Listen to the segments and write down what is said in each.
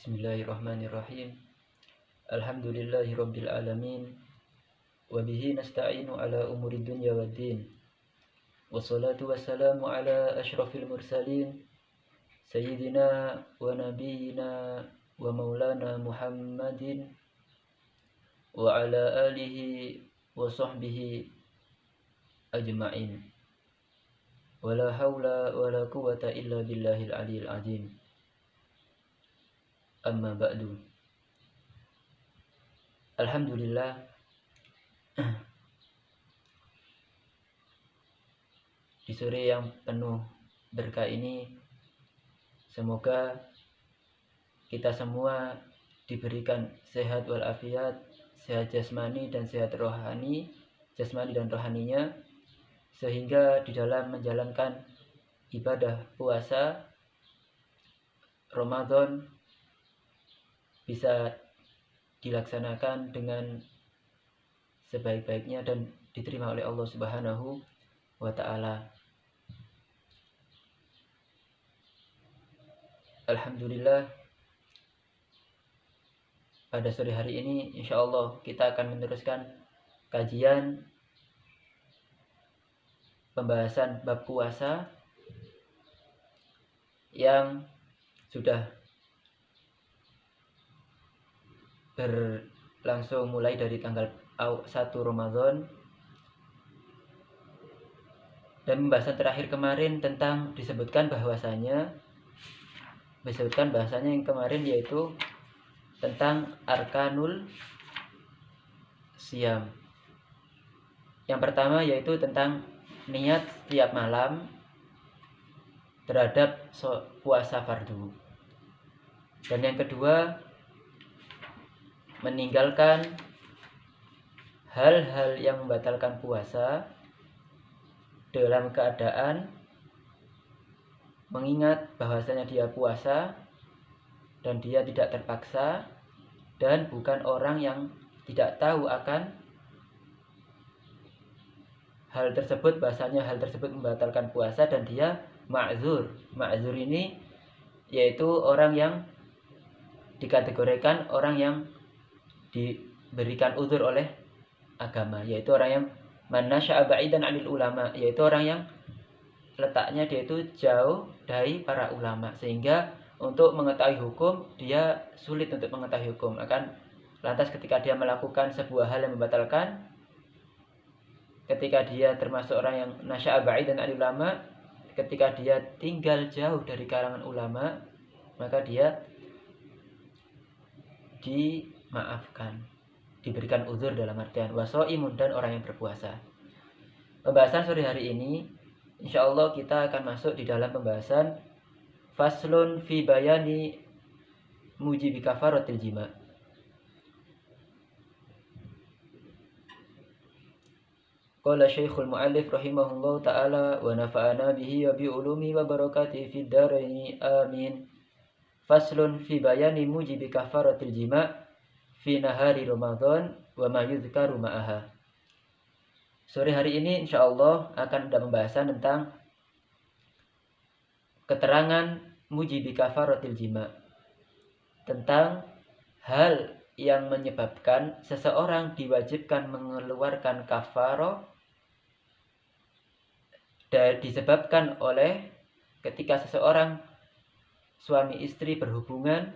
Bismillahirrahmanirrahim. Alhamdulillahi rabbil alamin. Wabihi nasta'inu ala umuri dunya waddin. Wassalatu wassalamu ala ashrafil mursalin Sayyidina wa nabiyyina wa maulana Muhammadin wa ala alihi wa sahbihi ajma'in. Wala hawla wala quwata illa billahil aliyil azim. Amma ba'du. Alhamdulillah, di sore yang penuh berkah ini, semoga kita semua diberikan sehat walafiat, sehat jasmani dan sehat rohani, jasmani dan rohaninya, sehingga di dalam menjalankan ibadah puasa Ramadan bisa dilaksanakan dengan sebaik-baiknya dan diterima oleh Allah Subhanahu wa ta'ala. Alhamdulillah, pada sore hari ini insya Allah kita akan meneruskan kajian pembahasan bab puasa yang sudah berlangsung mulai dari tanggal 1 Ramadan, dan pembahasan terakhir kemarin tentang disebutkan bahasanya yang kemarin yaitu tentang arkanul siyam. Yang pertama yaitu tentang niat setiap malam terhadap puasa fardu, dan yang kedua meninggalkan hal-hal yang membatalkan puasa dalam keadaan mengingat bahwasanya dia puasa dan dia tidak terpaksa dan bukan orang yang tidak tahu akan hal tersebut, bahwasanya hal tersebut membatalkan puasa dan dia ma'zur. Ma'zur ini yaitu orang yang dikategorikan orang yang diberikan uzur oleh agama, yaitu orang yang manasya'a ba'idan 'anil ulama, yaitu orang yang letaknya dia itu jauh dari para ulama, sehingga untuk mengetahui hukum dia sulit untuk mengetahui hukum. Lantas ketika dia melakukan sebuah hal yang membatalkan, ketika dia termasuk orang yang nasya'a ba'idan 'anil ulama, ketika dia tinggal jauh dari kalangan ulama, maka dia dimaafkan, diberikan uzur dalam artian waso'imun, dan orang yang berpuasa. Pembahasan sore hari ini insyaallah kita akan masuk di dalam pembahasan faslun fi bayani mujibi kafaratil jima. Qala Syekhul Mu'allif rahimahullah ta'ala wa nafa'ana bihi wa bi ulumi wa barakatihi fid dharaini amin. Faslun fi bayani mujibi kafaratil jima fi nahari Ramadan wa ma yudhkaru ma'aha. Sore hari ini insyaallah akan ada pembahasan tentang keterangan mujibi kafaratil jima, tentang hal yang menyebabkan seseorang diwajibkan mengeluarkan kafarah dan disebabkan oleh ketika seseorang suami istri berhubungan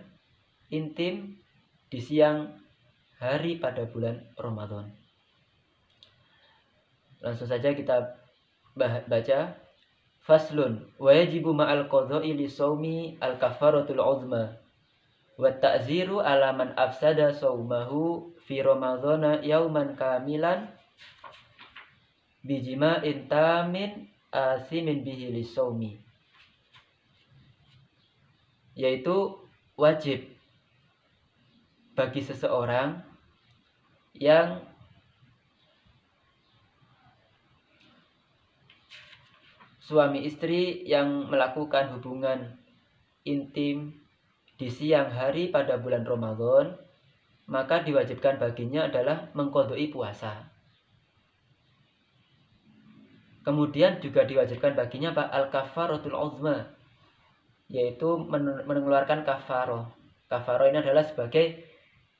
intim di siang hari pada bulan Ramadan. Langsung saja kita baca. Faslun wa yajibu ma'al qadha'i li shaumi al kafaratul uzma wa ta'ziru ala man afsada shaumahu fi ramadhana yauman kamilan bijima'in tamin asimin bihi li shaumi, yaitu wajib bagi seseorang yang suami istri yang melakukan hubungan intim di siang hari pada bulan Ramadan, maka diwajibkan baginya adalah mengqadha'i puasa. Kemudian juga diwajibkan baginya al-kafaratul uzma, yaitu mengeluarkan kafarah. Kafaroh ini adalah sebagai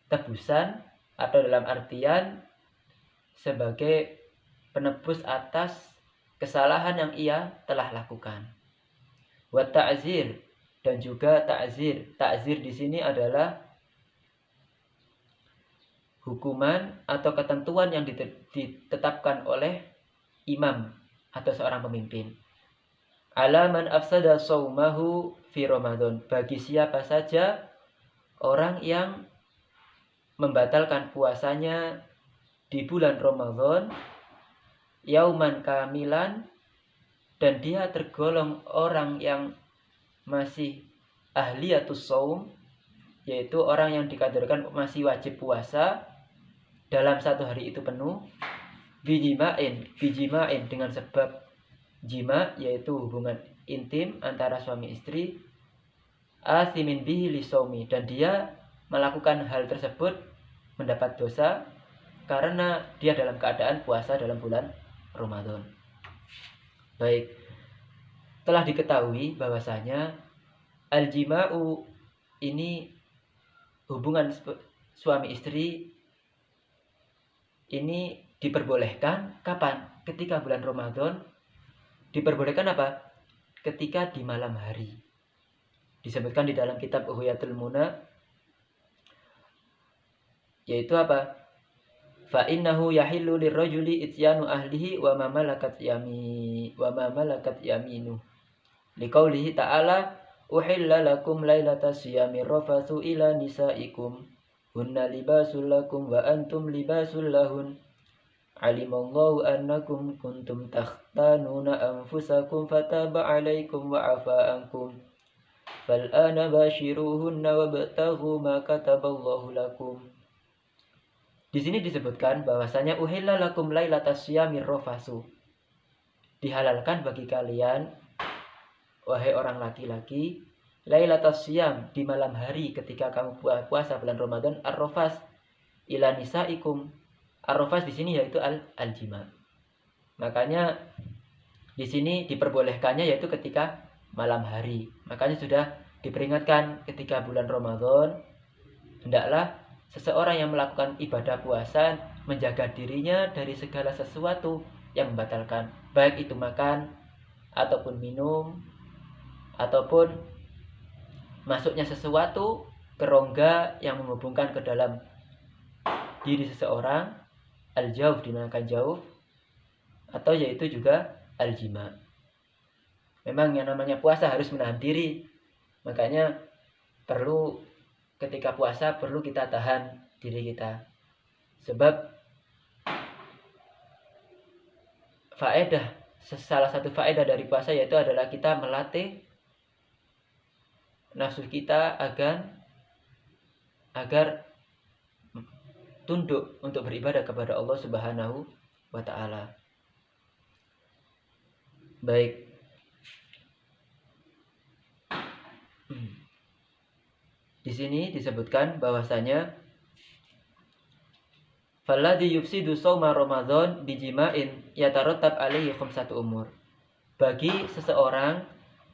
tebusan atau dalam artian sebagai penebus atas kesalahan yang ia telah lakukan. Wa ta'zir, dan juga ta'zir. Ta'zir di sini adalah hukuman atau ketentuan yang ditetapkan oleh imam atau seorang pemimpin. Ala man afsada saumahu fi Ramadan, bagi siapa saja orang yang membatalkan puasanya di bulan Ramadan yauman kamilan, dan dia tergolong orang yang masih ahliyatus shaum, yaitu orang yang dikategorikan masih wajib puasa dalam satu hari itu penuh, bijima'in dengan sebab jima, yaitu hubungan intim antara suami istri, asimin bihi lisaumi, dan dia melakukan hal tersebut mendapat dosa karena dia dalam keadaan puasa dalam bulan Ramadan. Baik, telah diketahui bahwasanya al-jima'u ini hubungan suami istri ini diperbolehkan kapan? Ketika bulan Ramadan. Diperbolehkan apa? Ketika di malam hari. Disebutkan di dalam kitab Uhuyatul Muna, yaitu apa? Fa innahu yahillu lirrajuli ityanu ahlihi wa ma malakat yaminu. Liqaulihi ta'ala, uhilla lakum lailata siyami rafathu ila nisaikum hunna libasul lakum wa antum libasul lahun. Alimallahu annakum kuntum takhtanuna anfusakum fataba alaikum wa afa ankum fal'ana bashiruhunna wabtaghu ma kataballahu lakum. Di sini disebutkan bahwasanya uhilla lakum lailatas syamir rafasu, dihalalkan bagi kalian wahai orang laki-laki lailatas syam, di malam hari ketika kamu puasa bulan Ramadan, ar-rafas ila nisaikum. Ar-rafas di sini yaitu al-jima. Makanya di sini diperbolehkannya yaitu ketika malam hari. Makanya sudah diperingatkan ketika bulan Ramadan, hendaklah seseorang yang melakukan ibadah puasa menjaga dirinya dari segala sesuatu yang membatalkan, baik itu makan ataupun minum ataupun masuknya sesuatu ke rongga yang menghubungkan ke dalam diri seseorang, al-jauf dinamakan jauf, atau yaitu juga al-jima. Memang yang namanya puasa harus menahan diri, makanya perlu ketika puasa perlu kita tahan diri kita, sebab salah satu faedah dari puasa yaitu adalah kita melatih nafsu kita agar tunduk untuk beribadah kepada Allah Subhanahu wa ta'ala. Baik. Di sini disebutkan bahwasanya falladhi yufsidu shauma Ramadan bijima'in yatarattab alaihi khamsatu umur. Bagi seseorang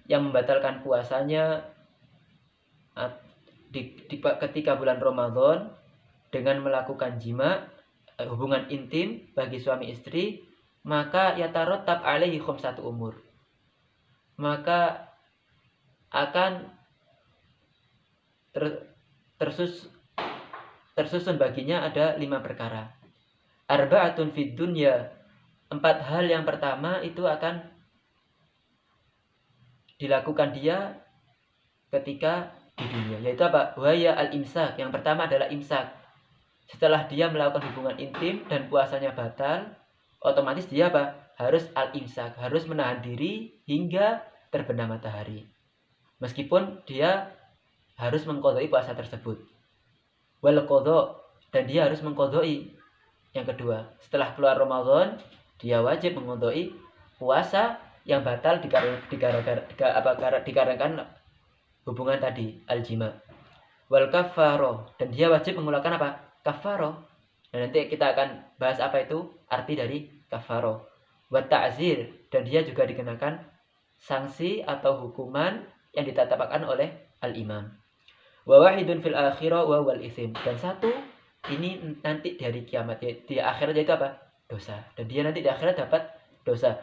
yang membatalkan puasanya ketika bulan Ramadan dengan melakukan jima, hubungan intim bagi suami istri, maka yatarattab alaihi khamsatu umur, maka akan tersusun baginya ada 5 perkara. Arba'atun fid dunya, 4 hal yang pertama itu akan dilakukan dia ketika di dunia, yaitu apa? Waya al-imsak, yang pertama adalah imsak. Setelah dia melakukan hubungan intim dan puasanya batal, otomatis dia apa? Harus al-imsak, harus menahan diri hingga terbenam matahari. Meskipun dia harus mengqadai puasa tersebut. Wal qadha, dan dia harus mengqadai. Yang kedua, setelah keluar Ramadan, dia wajib mengqadai puasa yang batal dikarenakan hubungan tadi, al-jima. Wal kafaroh, dan dia wajib mengeluarkan apa? Kafaroh. Dan nanti kita akan bahas apa itu arti dari kafaroh. Wa ta'zir, dan dia juga dikenakan sanksi atau hukuman yang ditetapkan oleh al-imam. Wa wahidun fil akhirah wa wal itsim. Dan satu ini nanti di hari kiamat, ya, di akhirat yaitu apa? Dosa. Dan dia nanti di akhirat dapat dosa.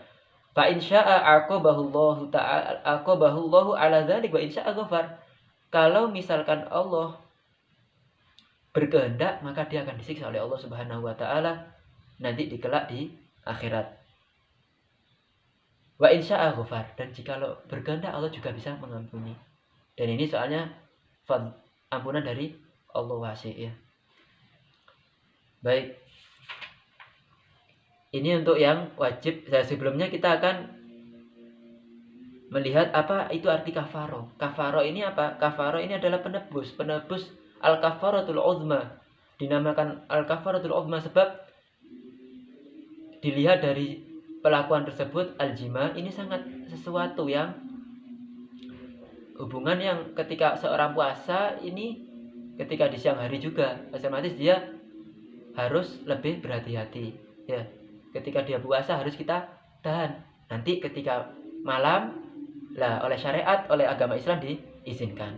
Fa in syaa'a aqabahullahu ta'ala aqabahullahu ala dzalik wa in syaa'a ghafar. Kalau misalkan Allah berkehendak, maka dia akan disiksa oleh Allah Subhanahu wa taala nanti kelak di akhirat. Wa in syaa'a ghafar. Dan jikalau berkehendak, Allah juga bisa mengampuni. Dan ini soalnya ampunan dari Allah wasi', ya. Baik. Ini untuk yang wajib. Sebelumnya kita akan melihat apa itu arti kafaro. Kafaro ini apa? Kafaro ini adalah penebus. Penebus al-kafaratul uzma. Dinamakan al-kafaratul uzma sebab dilihat dari pelakuan tersebut, al-jima ini sangat sesuatu yang hubungan yang ketika seorang puasa ini, ketika di siang hari juga otomatis dia harus lebih berhati-hati, ya. Ketika dia puasa harus kita tahan. Nanti ketika malam lah oleh syariat, oleh agama Islam diizinkan.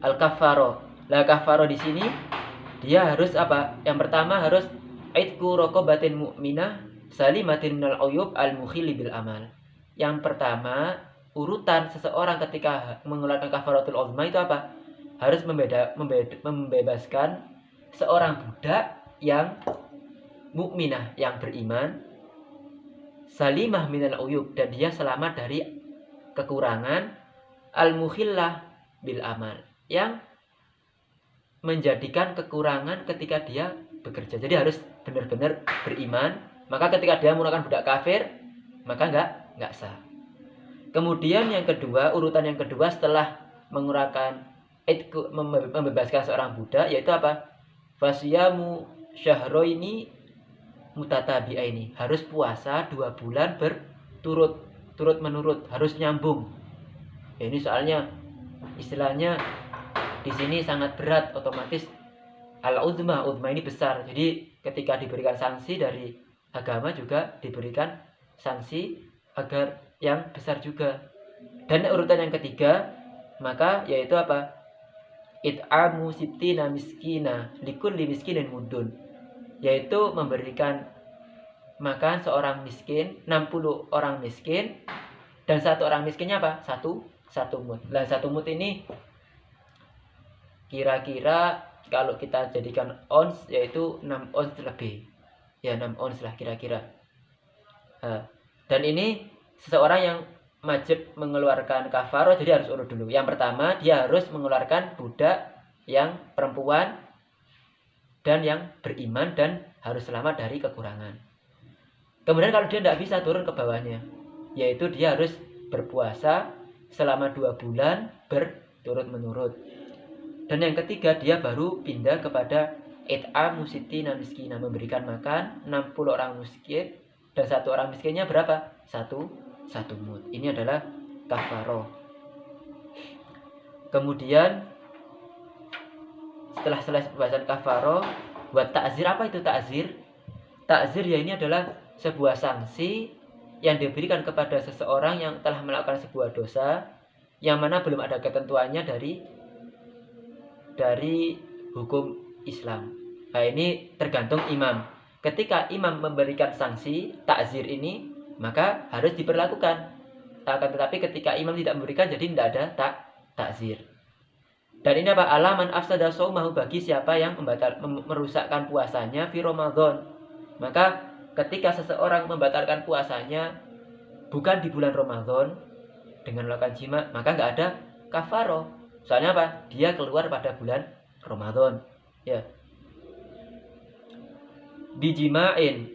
Al-kafaro. Lah kafaro di sini dia harus apa? Yang pertama harus aitku raqabatin mu'minah salimatin minal uyub al-mukhili bil amal. Yang pertama, urutan seseorang ketika mengeluarkan kafaratul uzma itu apa? Harus membebaskan seorang budak yang mukminah, yang beriman, salimah minal uyub, dan dia selamat dari kekurangan, al-mukhillah bil amal, yang menjadikan kekurangan ketika dia bekerja. Jadi harus benar-benar beriman. Maka ketika dia menggunakan budak kafir, maka enggak sah. Kemudian yang kedua, urutan yang kedua setelah mengurangkan membebaskan seorang budak, yaitu apa? Fasiyamu syahroini mutatabi'aini. Harus puasa 2 bulan berturut menurut, harus nyambung. Ya, ini soalnya istilahnya di sini sangat berat, otomatis al-uzma ini besar. Jadi ketika diberikan sanksi dari agama juga diberikan sanksi agar yang besar juga. Dan urutan yang ketiga, maka yaitu apa? It'amu sittina miskina likulli miskinin mudun, yaitu memberikan makan seorang miskin, 60 orang miskin, dan satu orang miskinnya apa? Satu mud. Nah, satu mud ini kira-kira kalau kita jadikan ons, yaitu 6 ons lebih. Ya, 6 ons lah kira-kira. Dan ini seseorang yang wajib mengeluarkan kafaroh, jadi harus urut dulu. Yang pertama, dia harus mengeluarkan budak yang perempuan dan yang beriman dan harus selamat dari kekurangan. Kemudian kalau dia tidak bisa turun ke bawahnya, yaitu dia harus berpuasa selama 2 bulan berturut-menurut. Dan yang ketiga, dia baru pindah kepada it'amu sittina miskina, memberikan makan 60 orang miskin, dan satu orang miskinnya berapa? Satu mud. Ini adalah kafaroh. Kemudian setelah selesai pembahasan kafaroh, buat takzir. Apa itu takzir? Takzir ya ini adalah sebuah sanksi yang diberikan kepada seseorang yang telah melakukan sebuah dosa yang mana belum ada ketentuannya dari hukum Islam. Nah, ini tergantung imam. Ketika imam memberikan sanksi takzir ini, maka harus diberlakukan. Akan tetapi ketika imam tidak memberikan, jadi tidak ada takzir. Dan ini apa? Alaman afsada shaumahu, bagi siapa yang merusakkan puasanya fi Ramadan. Maka ketika seseorang membatalkan puasanya bukan di bulan Ramadan dengan melakukan jima, maka nggak ada kafaroh. Soalnya apa? Dia keluar pada bulan Ramadan. Ya. Bijima'in,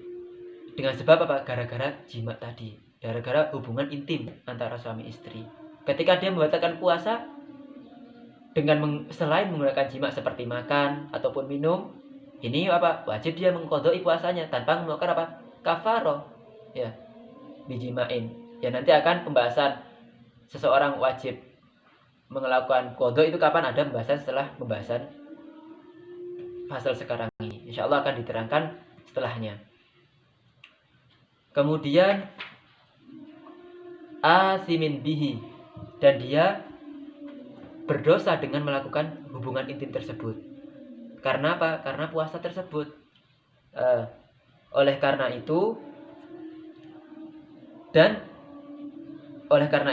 dengan sebab apa? Gara-gara jima tadi, gara-gara hubungan intim antara suami istri. Ketika dia membatalkan puasa dengan selain menggunakan jima seperti makan ataupun minum, ini apa? Wajib dia mengqadha'i puasanya tanpa melakukan apa? Kafaroh. Ya. Bijima'in. Ya, nanti akan pembahasan seseorang wajib melakukan qadha itu kapan, ada pembahasan setelah pembahasan pasal sekarang ini. Insya Allah akan diterangkan setelahnya. Kemudian asimin bihi, dan dia berdosa dengan melakukan hubungan intim tersebut. Karena apa? Karena puasa tersebut. Oleh karena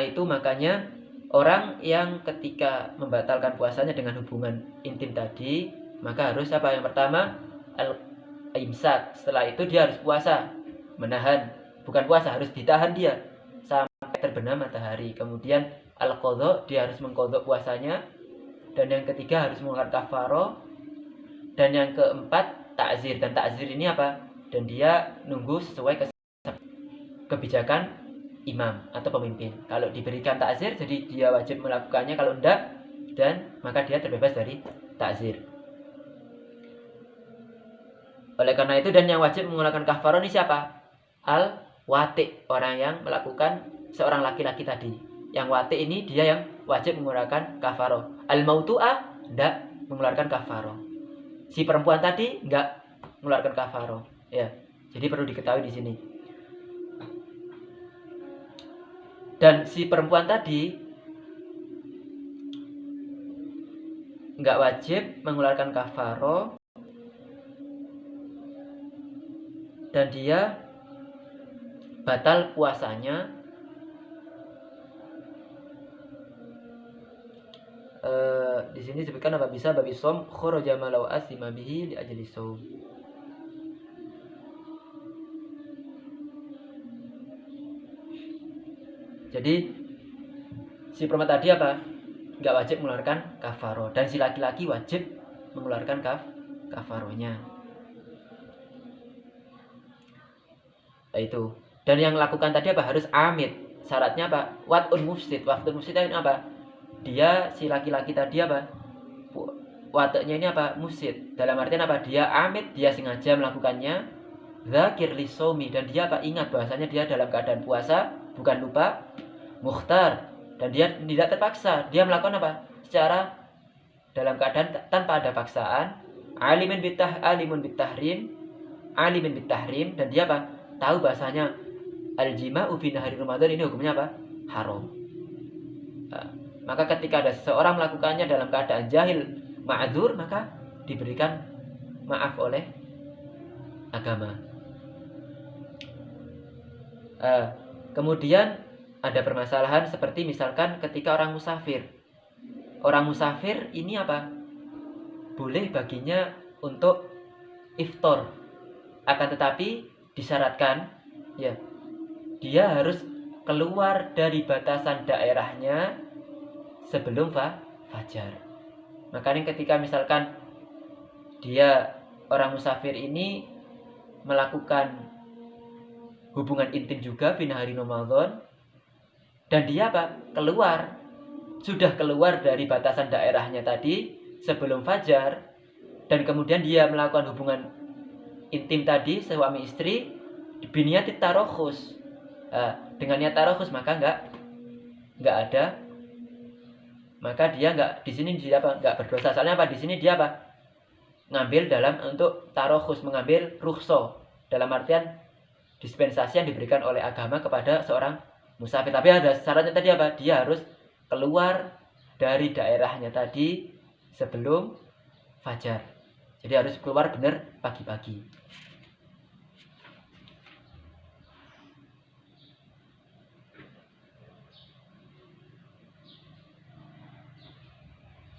itu makanya orang yang ketika membatalkan puasanya dengan hubungan intim tadi, maka harus apa? Yang pertama, al-imsak. Setelah itu dia harus puasa, menahan, bukan puasa, harus ditahan dia sampai terbenam matahari. Kemudian al-qadha, dia harus mengqadha puasanya. Dan yang ketiga harus mengeluarkan kafaroh. Dan yang keempat takzir. Dan takzir ini apa? Dan dia nunggu sesuai kebijakan imam atau pemimpin. Kalau diberikan takzir, jadi dia wajib melakukannya. Kalau enggak, dan maka dia terbebas dari takzir. Oleh karena itu, dan yang wajib mengeluarkan kafaroh ini siapa? Al-wati, orang yang melakukan seorang laki-laki tadi. Yang wati ini dia yang wajib mengeluarkan kafaroh. Al-mautu'ah enggak mengeluarkan kafaroh. Si perempuan tadi enggak mengeluarkan kafaroh. Ya, jadi perlu diketahui di sini. Dan si perempuan tadi enggak wajib mengeluarkan kafaroh, dan dia batal puasanya di sini disebutkan apa? Bisa babi som kharaja malau asima bihi li ajli saum. Jadi si perempuan tadi apa? Enggak wajib mengeluarkan kafaroh, dan si laki-laki wajib mengeluarkan kafarohnya. Itu. Dan yang lakukan tadi apa? Harus amid. Syaratnya apa? Wat'un mufsid. Wat'un mufsid ini apa? Dia si laki-laki tadi apa? Wataknya ini apa? Mufsid. Dalam artian apa? Dia amid, dia sengaja melakukannya. Dzakir lisomi, dan dia apa? Ingat bahwasanya dia dalam keadaan puasa, bukan lupa. Mukhtar, dan dia tidak terpaksa. Dia melakukan apa? Secara dalam keadaan tanpa ada paksaan. Alimun bitahrim, dan dia apa? Tahu bahasanya al-jima'u fi nahari Ramadan ini hukumnya apa? Haram. Maka ketika ada seseorang melakukannya dalam keadaan jahil, ma'dzur, maka diberikan maaf oleh agama. Kemudian ada permasalahan seperti misalkan ketika orang musafir. Orang musafir ini apa? Boleh baginya untuk iftar. Akan tetapi disyaratkan ya, dia harus keluar dari batasan daerahnya sebelum fajar. Makanya ketika misalkan dia orang musafir ini melakukan hubungan intim juga di hari Ramadan, dan dia apa? Sudah keluar dari batasan daerahnya tadi sebelum fajar, dan kemudian dia melakukan hubungan intim tadi suami istri biniyatit tarokhus. Dengan niat tarokhus maka enggak ada, maka dia enggak di sini dia apa? Enggak berdosa. Soalnya apa? Di sini dia apa? Ngambil dalam untuk tarokhus, mengambil rukhsah. Dalam artian dispensasi yang diberikan oleh agama kepada seorang musafir. Tapi ada syaratnya tadi apa? Dia harus keluar dari daerahnya tadi sebelum fajar. Jadi harus keluar benar pagi-pagi.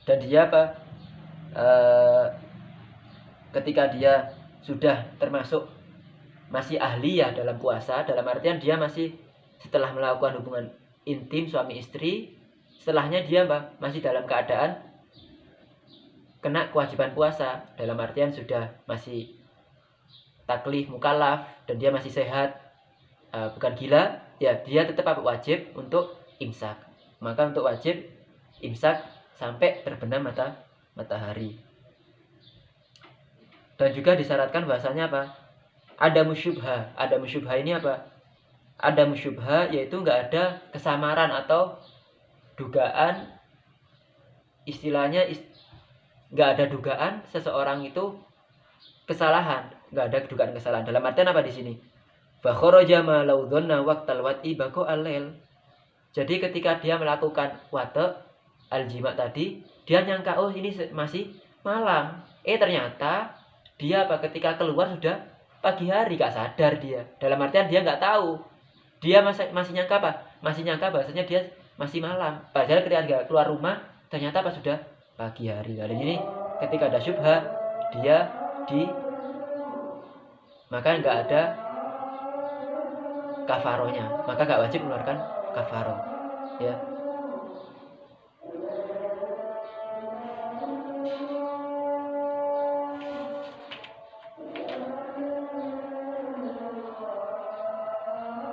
Dan dia apa? Ketika dia sudah termasuk masih ahli ya dalam puasa, dalam artian dia masih setelah melakukan hubungan intim suami istri, setelahnya dia masih dalam keadaan kena kewajiban puasa, dalam artian sudah masih taklif mukallaf dan dia masih sehat, bukan gila, ya dia tetap wajib untuk imsak. Maka untuk wajib imsak sampai terbenam matahari. Dan juga disyaratkan bahasanya apa? Ada musyubha. Ada musyubha ini apa? Ada musyubha yaitu enggak ada kesamaran atau dugaan, istilahnya enggak ada dugaan seseorang itu kesalahan, enggak ada dugaan kesalahan. Dalam artian apa di sini? Fa kharaja ma law dhanna waqtal wat'i baqa'al lail. Jadi ketika dia melakukan wate, al-jima tadi, dia nyangka oh ini masih malam. Ternyata dia ketika keluar sudah pagi hari, gak sadar dia. Dalam artian dia nggak tahu. Dia masih nyangka apa? Masih nyangka bahasanya dia masih malam. Padahal ketika dia keluar rumah ternyata sudah pagi hari. Jadi ini ketika ada syubhat dia maka nggak ada kafarohnya, maka nggak wajib mengeluarkan kafaroh, ya.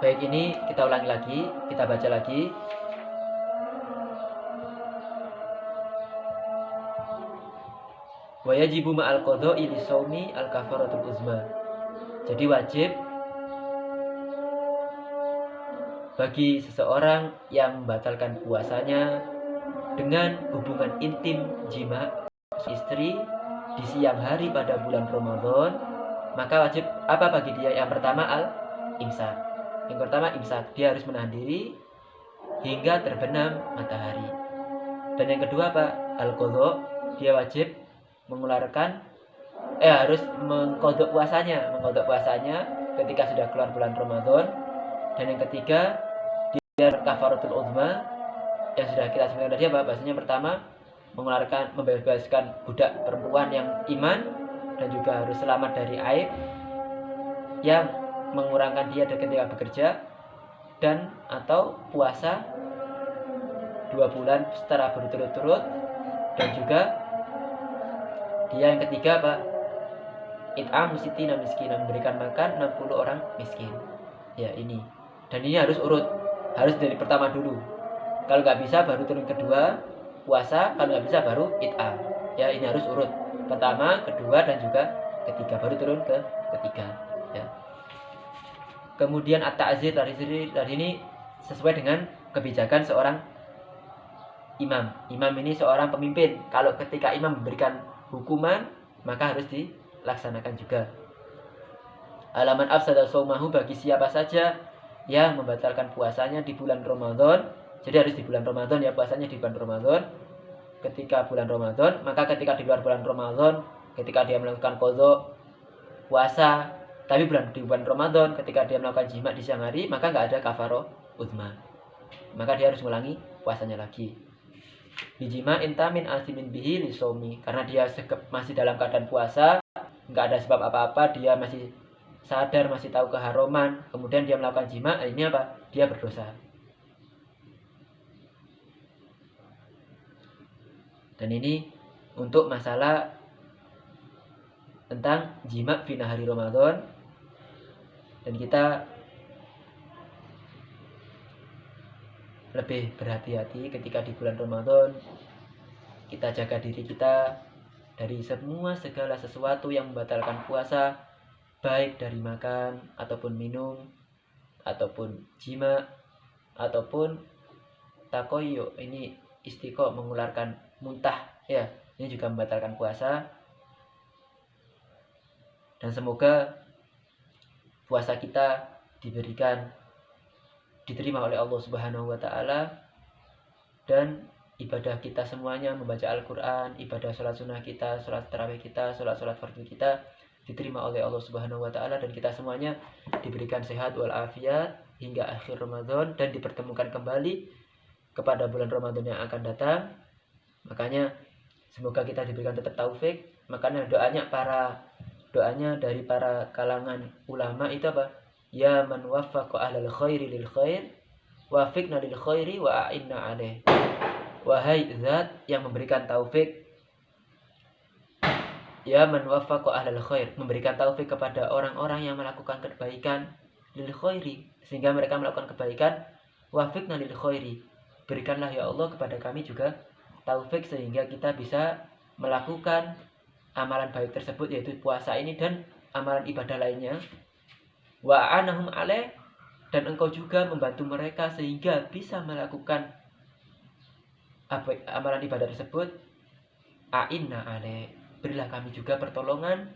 Baik, ini kita ulangi lagi, kita baca lagi. Wa yajibu ma'al qada'i li shaumi al-kafaratul uzma. Jadi wajib bagi seseorang yang membatalkan puasanya dengan hubungan intim jima istri di siang hari pada bulan Ramadan, maka wajib apa bagi dia? Yang pertama al-imsak. Yang pertama imsak, dia harus menahan diri hingga terbenam matahari. Dan yang kedua apa? Al-qadha, dia wajib mengeluarkan harus mengqadha puasanya ketika sudah keluar bulan Ramadan. Dan yang ketiga, dia kafaratul uzma yang sudah kita sebutkan tadi apa? Bahasanya pertama membebaskan budak perempuan yang iman dan juga harus selamat dari aib yang mengurangkan dia ketika bekerja, dan atau puasa 2 bulan secara berturut-turut, dan juga dia yang ketiga apa? It'am sitina miskinan, memberikan makan 60 orang miskin. Ya, ini. Dan ini harus urut. Harus dari pertama dulu. Kalau nggak bisa baru turun kedua puasa, kalau nggak bisa baru it'am. Ya, ini harus urut. Pertama, kedua, dan juga ketiga, baru turun ke ketiga. Ya. Kemudian at-ta'zir dari ini sesuai dengan kebijakan seorang imam. Imam ini seorang pemimpin. Kalau ketika imam memberikan hukuman, maka harus dilaksanakan juga. Alaman afsada shaumahu, bagi siapa saja yang membatalkan puasanya di bulan Ramadan. Jadi harus di bulan Ramadan ya, puasanya di bulan Ramadan. Ketika bulan Ramadan, maka ketika di luar bulan Ramadan, ketika dia melakukan qadha puasa tapi di bulan Ramadan, ketika dia melakukan jima di siang hari, maka nggak ada kafaroh uzma, maka dia harus mengulangi puasanya lagi. Bijima intamin asimin bihi lisomi, karena dia masih dalam keadaan puasa, nggak ada sebab apa-apa, dia masih sadar, masih tahu keharuman, kemudian dia melakukan jima, ini apa? Dia berdosa. Dan ini untuk masalah tentang jima fi nahari Ramadan. Dan kita lebih berhati-hati ketika di bulan Ramadan. Kita jaga diri kita dari segala sesuatu yang membatalkan puasa, baik dari makan ataupun minum, ataupun jima, ataupun takoyo, ini istiqo, mengeluarkan muntah, ya, ini juga membatalkan puasa. Dan semoga puasa kita diterima oleh Allah Subhanahu wa taala, dan ibadah kita semuanya, membaca Al-Qur'an, ibadah sholat sunnah kita, sholat tarawih kita, sholat fardu kita diterima oleh Allah Subhanahu wa taala, dan kita semuanya diberikan sehat walafiat hingga akhir Ramadan dan dipertemukan kembali kepada bulan Ramadan yang akan datang. Makanya semoga kita diberikan tetap taufik. Makanya doanya dari para kalangan ulama itu apa? Ya man waffaqa ahlal khairi lil khair, wafiqna lil khairi wa a'inna alaih. Wahai zat yang memberikan taufik, ya man waffaqa ahlal khair, memberikan taufik kepada orang-orang yang melakukan kebaikan, lil khairi, sehingga mereka melakukan kebaikan, wafiqna lil khairi, berikanlah ya Allah kepada kami juga taufik sehingga kita bisa melakukan amalan baik tersebut, yaitu puasa ini dan amalan ibadah lainnya. Wa anahum alaih, dan engkau juga membantu mereka sehingga bisa melakukan amalan ibadah tersebut. A'inna alaih, berilah kami juga pertolongan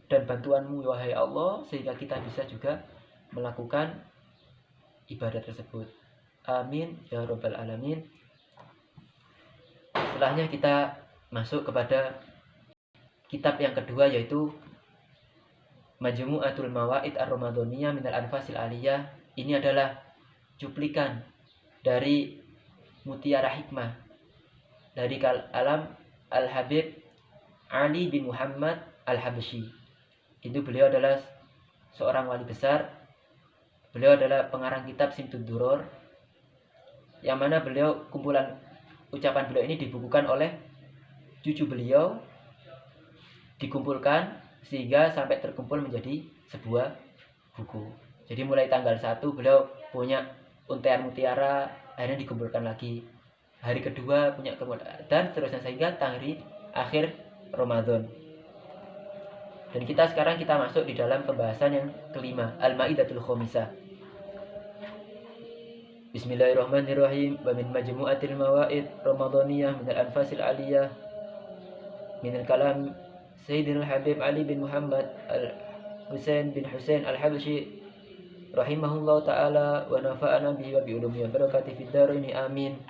dan bantuanmu wahai Allah, sehingga kita bisa juga melakukan ibadah tersebut. Amin ya rabbal alamin. Setelahnya kita masuk kepada kitab yang kedua, yaitu Majmu'atul Mawaid Ar-Ramadhaniyah minal Anfasil Aliyah. Ini adalah cuplikan dari Mutiara Hikmah dari kalam Al-Habib Ali bin Muhammad Al-Habsyi. Itu beliau adalah seorang wali besar. Beliau adalah pengarang kitab Simtud Duror, yang mana beliau, kumpulan ucapan beliau ini dibukukan oleh cucu beliau, dikumpulkan sehingga sampai terkumpul menjadi sebuah buku. Jadi mulai tanggal 1 beliau punya untaian mutiara, akhirnya dikumpulkan lagi. Hari kedua punya dan seterusnya sehingga hari akhir Ramadan. Dan sekarang kita masuk di dalam pembahasan yang kelima, Al-Maidatul Khamisah. Bismillahirrahmanirrahim. Wa min majmu'atil mawaid Ramadhaniyah min al-anfasil aliyah min al-kalam Sayyidina Al-Habib Ali bin Muhammad Al-Husain bin Husain Al-Habsyi rahimahullah ta'ala wa nafa'ana bihi wa bi ulumi wa barakati fid dharain amin.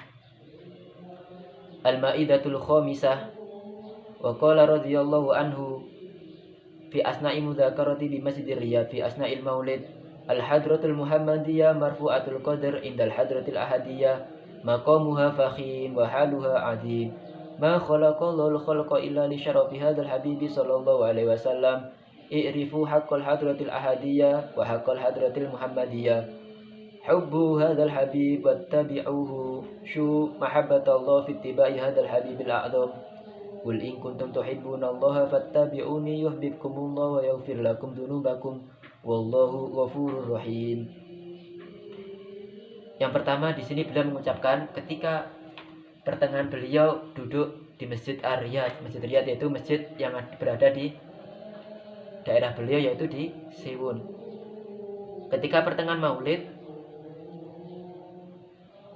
Al-Maidatul Khamisah. Wa qala radhiyallahu anhu fi asna'i mudzakarati bi Masjidir Riyadh fi asna'il maulid al-hadratul muhammadiyah marfu'atul qadr indal hadratil ahadiyah maqamuha fakhim wa haluha adim ma khalaqallahu al-khalqa illa li syarafi hadzal habibi sallallahu alaihi wasallam i'rifu haqqal hadratil ahadiyah wa haqqal hadratil muhammadiyah hubbu hadzal habib wattabi'uhu syu mahabbatallah fi ittiba'i hadzal habibil a'zam qul in kuntum tuhibbunallaha fattabi'uni yuhibbukumullah wa yaghfir lakum dzunubakum wallahu ghafurur rahim. Yang pertama di sini beliau mengucapkan ketika pertengahan beliau duduk di Masjid Ar-Riyadh. Masjid Riyadh yaitu masjid yang berada di daerah beliau, yaitu di Siwun. Ketika pertengahan Maulid,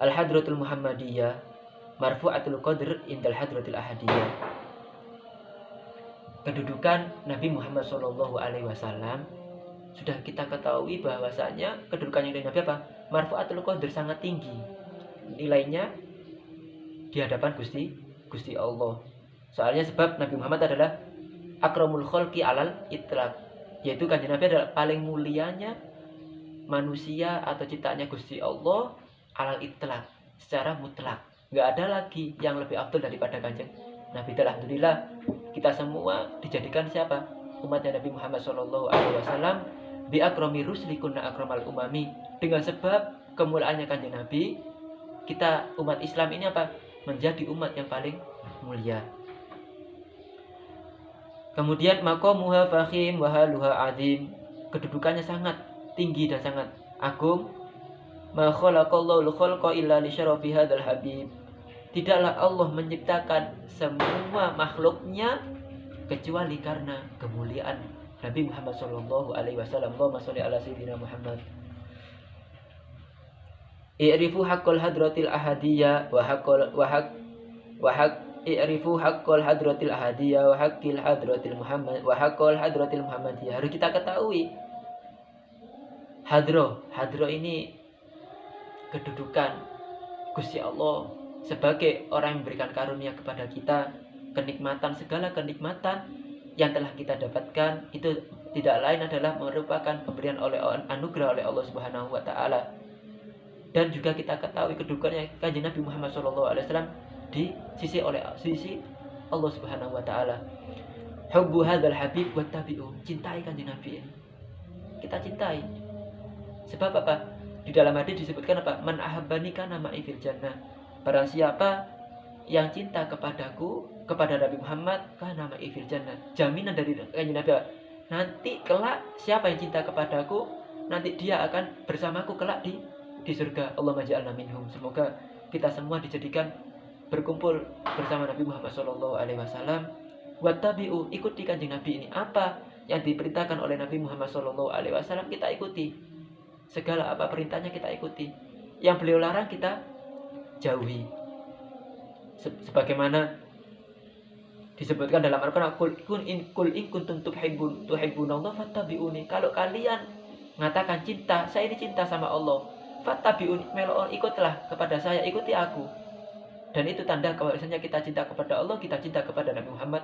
Al-Hadratul Muhammadiyah marfu'atul qadr indal hadratil ahadiyah. Kedudukan Nabi Muhammad SAW sudah kita ketahui bahwasanya kedudukannya dari Nabi apa? Marfu'atul qadr, sangat tinggi nilainya di hadapan Gusti Allah. Soalnya sebab Nabi Muhammad adalah akramul khalqi alal itlaq, yaitu kanjeng Nabi adalah paling mulianya manusia atau ciptaannya Gusti Allah alal itlaq, secara mutlak. Nggak ada lagi yang lebih afdal daripada kanjeng Nabi. Alhamdulillah kita semua dijadikan siapa? Umatnya Nabi Muhammad SAW bi akrami ruslikunna akramal umami. Dengan sebab kemuliaannya kanjeng Nabi, kita umat Islam ini apa? Menjadi umat yang paling mulia. Kemudian maqamuha fakhim wa haluha azim. Kedudukannya sangat tinggi dan sangat agung. Ma khalaqallahu al-khalqa illa li syarafi hadzal habib. Tidaklah Allah menciptakan semua makhluknya kecuali karena kemuliaan Nabi Muhammad sallallahu alaihi wasallam. Allahumma shalli ala sayyidina Muhammad. I'rifu haqqal hadratil ahadiyah wa i'rifu haqqal hadratil ahadiyah wa haqqil hadratil Muhammad wa haqqal hadratil Muhammadiyah. Harus kita ketahui hadroh ini kedudukan Gusti Allah sebagai orang yang memberikan karunia kepada kita, kenikmatan, segala kenikmatan yang telah kita dapatkan itu tidak lain adalah merupakan pemberian anugerah oleh Allah Subhanahu wa taala. Dan juga kita ketahui kedudukannya kanjeng Nabi Muhammad SAW di sisi Allah Subhanahu wa taala. Hubbu hadzal habib wattabi'u. Cintai kanjeng Nabi ini. Kita cintai. Sebab apa? Di dalam hadis disebutkan apa? Man ahabbani kana ma'i fil jannah. Barang siapa yang cinta kepadaku, kepada Nabi Muhammad, kana ma'i fil jannah. Jaminan dari kanjeng Nabi, nanti kelak siapa yang cinta kepadaku, nanti dia akan bersamaku kelak di surga. Allahumma ja'alna minhum. Semoga kita semua dijadikan berkumpul bersama Nabi Muhammad SAW. Wattabi'u, ikuti kanjeng Nabi ini. Apa yang diperintahkan oleh Nabi Muhammad SAW kita ikuti. Segala apa perintahnya kita ikuti. Yang beliau larang kita jauhi. Sebagaimana disebutkan dalam Al-Quran, kul in kuntum tuhibbunallah fattabi'uni. Kalau kalian mengatakan cinta, saya ini cinta sama Allah, fattabi'uni, ikutlah kepada saya, ikuti aku. Dan itu tanda bahwasanya kita cinta kepada Allah, kita cinta kepada Nabi Muhammad